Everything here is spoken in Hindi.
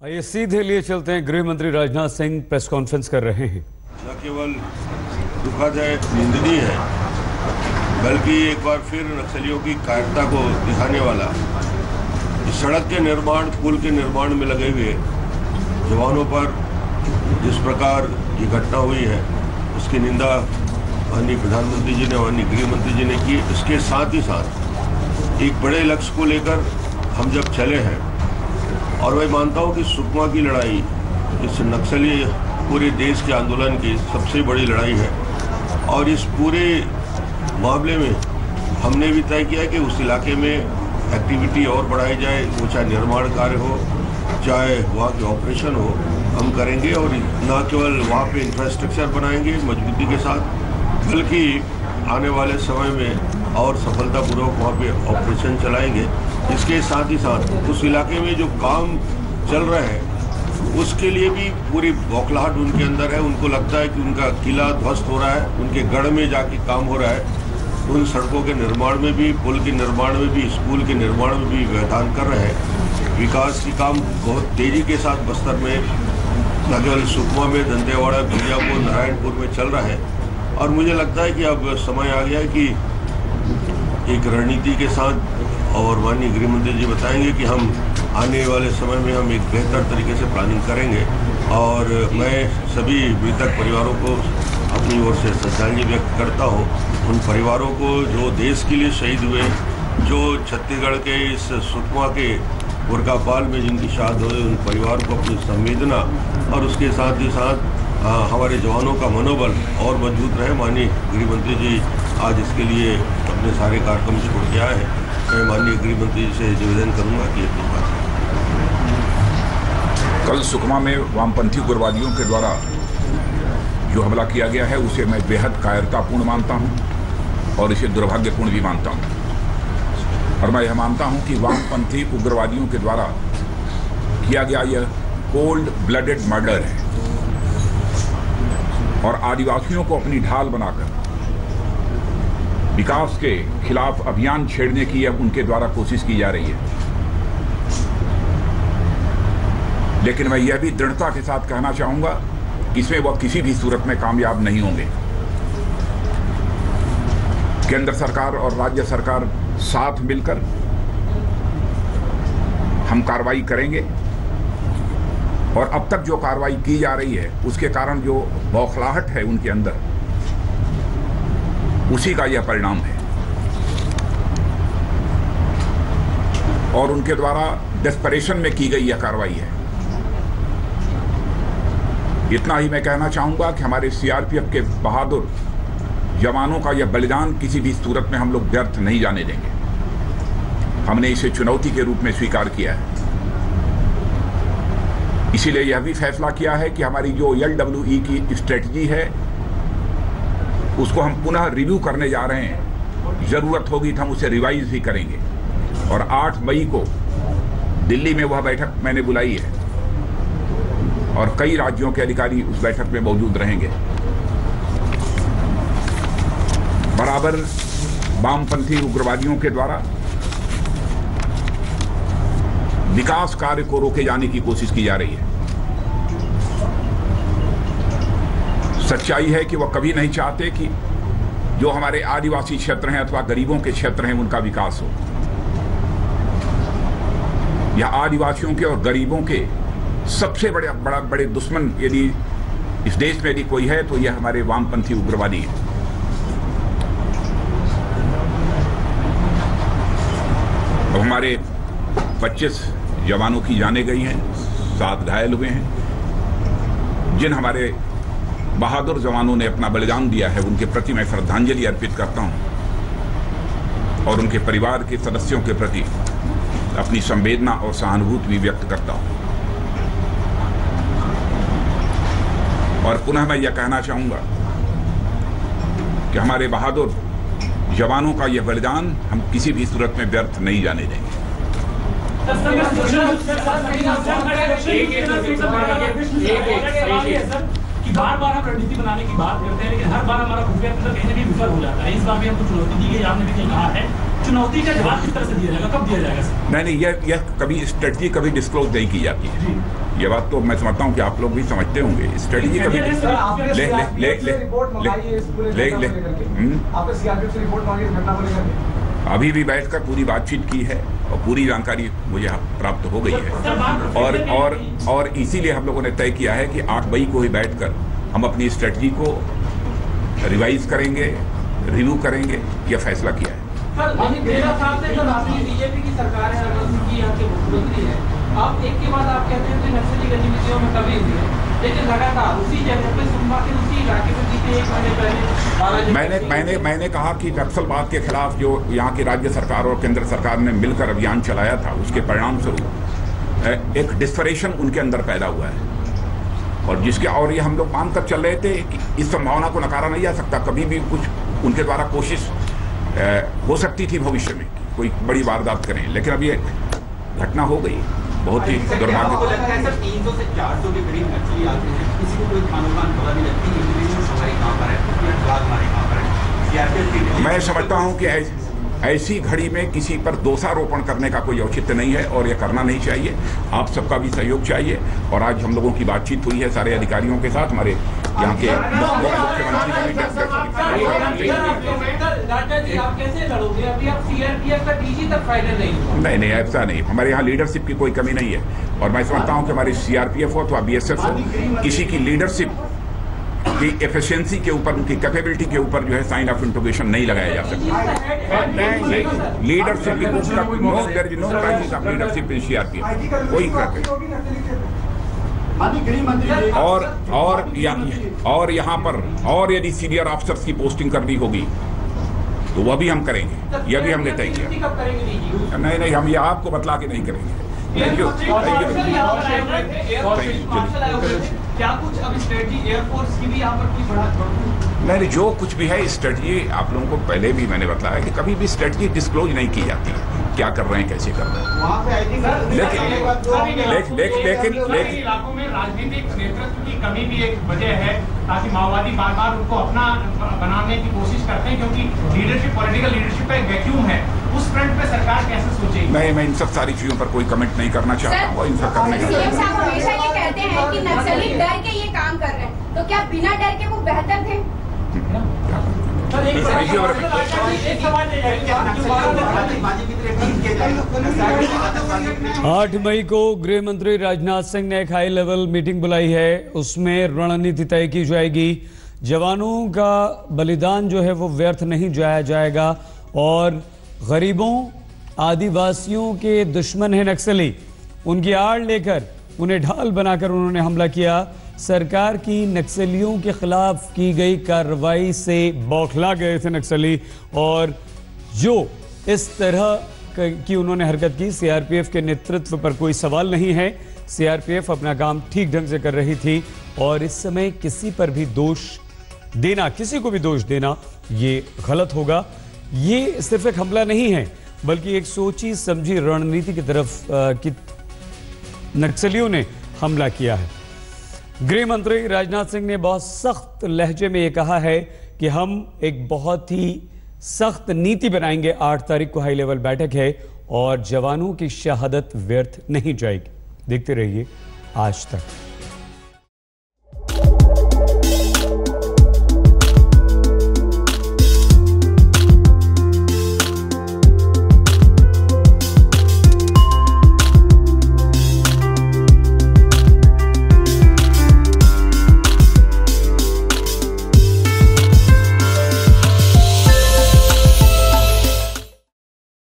आइए सीधे लिए चलते हैं। गृह मंत्री राजनाथ सिंह प्रेस कॉन्फ्रेंस कर रहे हैं। न केवल दुखदायक निंदनीय है बल्कि एक बार फिर नक्सलियों की कायरता को दिखाने वाला इस सड़क के निर्माण, पुल के निर्माण में लगे हुए जवानों पर जिस प्रकार ये घटना हुई है उसकी निंदा माननीय प्रधानमंत्री जी ने, माननीय गृह मंत्री जी ने की। इसके साथ ही साथ एक बड़े लक्ष्य को लेकर हम जब चले हैं और मैं मानता हूं कि सुकमा की लड़ाई इस नक्सली पूरे देश के आंदोलन की सबसे बड़ी लड़ाई है और इस पूरे मामले में हमने भी तय किया कि उस इलाके में एक्टिविटी और बढ़ाई जाए, वो चाहे निर्माण कार्य हो चाहे वहाँ के ऑपरेशन हो, हम करेंगे। और न केवल वहाँ पे इंफ्रास्ट्रक्चर बनाएंगे मजबूती के साथ, बल्कि आने वाले समय में और सफलतापूर्वक वहाँ पे ऑपरेशन चलाएंगे। इसके साथ ही साथ उस इलाके में जो काम चल रहा है उसके लिए भी पूरी बौखलाहट उनके अंदर है। उनको लगता है कि उनका किला ध्वस्त हो रहा है, उनके गढ़ में जाके काम हो रहा है। उन सड़कों के निर्माण में भी, पुल के निर्माण में भी, स्कूल के निर्माण में भी व्यवधान कर रहे हैं। विकास की काम बहुत तेजी के साथ बस्तर में, न केवल सुकमा में, दंतेवाड़ा, बीजापुर, नारायणपुर में चल रहा है। और मुझे लगता है कि अब समय आ गया है कि एक रणनीति के साथ, और माननीय गृह मंत्री जी बताएंगे कि हम आने वाले समय में हम एक बेहतर तरीके से प्लानिंग करेंगे। और मैं सभी मृतक परिवारों को अपनी ओर से श्रद्धांजलि व्यक्त करता हूं। उन परिवारों को जो देश के लिए शहीद हुए, जो छत्तीसगढ़ के इस सुकमा के बुरकापाल में जिनकी शहादत हुई, उन परिवारों को अपनी संवेदना और उसके साथ ही साथ हमारे जवानों का मनोबल और मजबूत रहे। माननीय गृह मंत्री जी आज इसके लिए अपने सारे कार्यक्रम छोड़ के आए हैं। मैं माननीय गृह मंत्री जी से निवेदन करूंगा कि ये बात है। कल सुकमा में वामपंथी उग्रवादियों के द्वारा जो हमला किया गया है उसे मैं बेहद कायरतापूर्ण मानता हूं और इसे दुर्भाग्यपूर्ण भी मानता हूं। और मैं यह मानता हूं कि वामपंथी उग्रवादियों के द्वारा किया गया यह कोल्ड ब्लडेड मर्डर है और आदिवासियों को अपनी ढाल बनाकर विकास के खिलाफ अभियान छेड़ने की अब उनके द्वारा कोशिश की जा रही है। लेकिन मैं यह भी दृढ़ता के साथ कहना चाहूंगा कि इसमें वह किसी भी सूरत में कामयाब नहीं होंगे। केंद्र सरकार और राज्य सरकार साथ मिलकर हम कार्रवाई करेंगे और अब तक जो कार्रवाई की जा रही है उसके कारण जो बौखलाहट है उनके अंदर, उसी का यह परिणाम है। और उनके द्वारा डेस्परेशन में की गई यह कार्रवाई है। इतना ही मैं कहना चाहूंगा कि हमारे सीआरपीएफ के बहादुर जवानों का यह बलिदान किसी भी सूरत में हम लोग व्यर्थ नहीं जाने देंगे। हमने इसे चुनौती के रूप में स्वीकार किया है। इसीलिए यह भी फैसला किया है कि हमारी जो LWE की स्ट्रेटजी है उसको हम पुनः रिव्यू करने जा रहे हैं। जरूरत होगी तो हम उसे रिवाइज भी करेंगे। और 8 मई को दिल्ली में वह बैठक मैंने बुलाई है और कई राज्यों के अधिकारी उस बैठक में मौजूद रहेंगे। बराबर वामपंथी उग्रवादियों के द्वारा विकास कार्य को रोके जाने की कोशिश की जा रही है। सच्चाई है कि वह कभी नहीं चाहते कि जो हमारे आदिवासी क्षेत्र हैं अथवा गरीबों के क्षेत्र हैं उनका विकास हो। या आदिवासियों के और गरीबों के सबसे बड़े दुश्मन यदि इस देश में यदि कोई है तो यह हमारे वामपंथी उग्रवादी है। अब हमारे 25 जवानों की जानें गई हैं, 7 घायल हुए हैं। जिन हमारे बहादुर जवानों ने अपना बलिदान दिया है उनके प्रति मैं श्रद्धांजलि अर्पित करता हूं और उनके परिवार के सदस्यों के प्रति अपनी संवेदना और सहानुभूति भी व्यक्त करता हूं। और पुनः मैं यह कहना चाहूंगा कि हमारे बहादुर जवानों का यह बलिदान हम किसी भी सूरत में व्यर्थ नहीं जाने देंगे। बार बार हम रणनीति बनाने की बात करते हैं लेकिन हर बार हमारा खुफिया तंत्र कहीं ना कहीं विफल हो जाता है। इस बार भी हमको चुनौती दी गई। आपने भी कहा है चुनौती का जवाब किस तरह से दिया जाएगा, कब दिया जाएगा सर? नहीं, यह कभी स्ट्रेटजी कभी डिस्क्लोज नहीं की जाती है। ये बात तो मैं समझता हूँ कि आप लोग भी समझते होंगे। स्ट्रेटजी कभी अभी भी बैठकर पूरी बातचीत की है और पूरी जानकारी मुझे प्राप्त हो गई है और इसीलिए हम लोगों ने तय किया है कि 8 मई को ही बैठकर हम अपनी स्ट्रेटजी को रिवाइज करेंगे, रिव्यू करेंगे, यह फैसला किया है। बीजेपी की सरकार है, यहाँ के मुख्यमंत्री है, आप एक के बाद आप कहते हैं कि नक्सली गतिविधियों में कमी हुई है, लेकिन लगातार उसी जगह पे सुनवा के उसी इलाके में बीते 1 महीने पहले मैंने कहा कि नक्सलवाद के खिलाफ जो यहाँ की राज्य सरकार और केंद्र सरकार ने मिलकर अभियान चलाया था, उसके परिणाम स्वरूप एक डिस्परेशन उनके अंदर पैदा हुआ है और ये हम लोग मानकर चल रहे थे कि इस संभावना को नकारा नहीं जा सकता। कभी भी कुछ उनके द्वारा कोशिश हो सकती थी भविष्य में कोई बड़ी वारदात करें, लेकिन अब ये घटना हो गई, बहुत ही दुर्भाग्य। 300 से 400 के करीब नक्सली आते हैं, किसी को कोई कानून पता नहीं लगती है। मैं समझता हूँ कि ऐसी घड़ी में किसी पर दोषारोपण करने का कोई औचित्य नहीं है और यह करना नहीं चाहिए। आप सबका भी सहयोग चाहिए और आज हम लोगों की बातचीत हुई है सारे अधिकारियों के साथ, हमारे यहाँ के नहीं, ऐसा नहीं। हमारे यहाँ लीडरशिप की कोई कमी नहीं है और मैं समझता हूँ कि हमारी सीआरपीएफ हो अथवा बीएसएफ हो, किसी की लीडरशिप की एफिशिएंसी के ऊपर, उनकी कैपेबिलिटी के ऊपर जो है साइन ऑफ इंट्रोगेशन नहीं लगाया जा सकता। लीडरशिप लीडरशिप इन सीआरपीएफ कोई और यहाँ पर और यदि सीनियर ऑफिसर्स की पोस्टिंग करनी होगी तो वह भी हम करेंगे। यह भी हमने तय किया। नहीं, हम ये आपको बतला के नहीं करेंगे। Thank you. क्या कुछ अब स्ट्रेटजी एयरफोर्स की भी यहाँ पर नहीं, जो कुछ भी है स्ट्रेटजी आप लोगों को पहले भी मैंने बताया कि कभी भी स्ट्रेटजी डिस्क्लोज नहीं की जाती है, क्या कर रहे हैं, कैसे कर रहे हैं। लेकिन इलाकों में राजनीतिक नेतृत्व की कमी भी एक वजह है, ताकि माओवादी बार बार उनको अपना बनाने की कोशिश करते हैं, क्योंकि लीडरशिप, पॉलिटिकल लीडरशिप का एक वैक्यूम है। उस फ्रंट पे सरकार कैसे सोचेगी? मैं इन सब सारी चीजों पर कोई कमेंट नहीं करना चाहता हूँ। इन सब करने का सीएम साहब हमेशा ये कहते हैं कि नक्सली डर के ये काम कर रहे हैं, तो क्या बिना डर के वो बेहतर थे? 8 मई को गृह मंत्री राजनाथ सिंह ने एक हाई लेवल मीटिंग बुलाई है। उसमें रणनीति तय की जाएगी। जवानों का बलिदान जो है वो व्यर्थ नहीं जाया जाएगा और गरीबों, आदिवासियों के दुश्मन है नक्सली, उनकी आड़ लेकर उन्हें ढाल बनाकर उन्होंने हमला किया। सरकार की नक्सलियों के खिलाफ की गई कार्रवाई से बौखला गए थे नक्सली और जो इस तरह की उन्होंने हरकत की, सीआरपीएफ के नेतृत्व पर कोई सवाल नहीं है। सीआरपीएफ अपना काम ठीक ढंग से कर रही थी और इस समय किसी पर भी दोष देना, किसी को भी दोष देना ये गलत होगा। ये सिर्फ एक हमला नहीं है बल्कि एक सोची समझी रणनीति की तरफ की नक्सलियों ने हमला किया है। गृह मंत्री राजनाथ सिंह ने बहुत सख्त लहजे में यह कहा है कि हम एक बहुत ही सख्त नीति बनाएंगे। 8 तारीख को हाई लेवल बैठक है और जवानों की शहादत व्यर्थ नहीं जाएगी। देखते रहिए आज तक।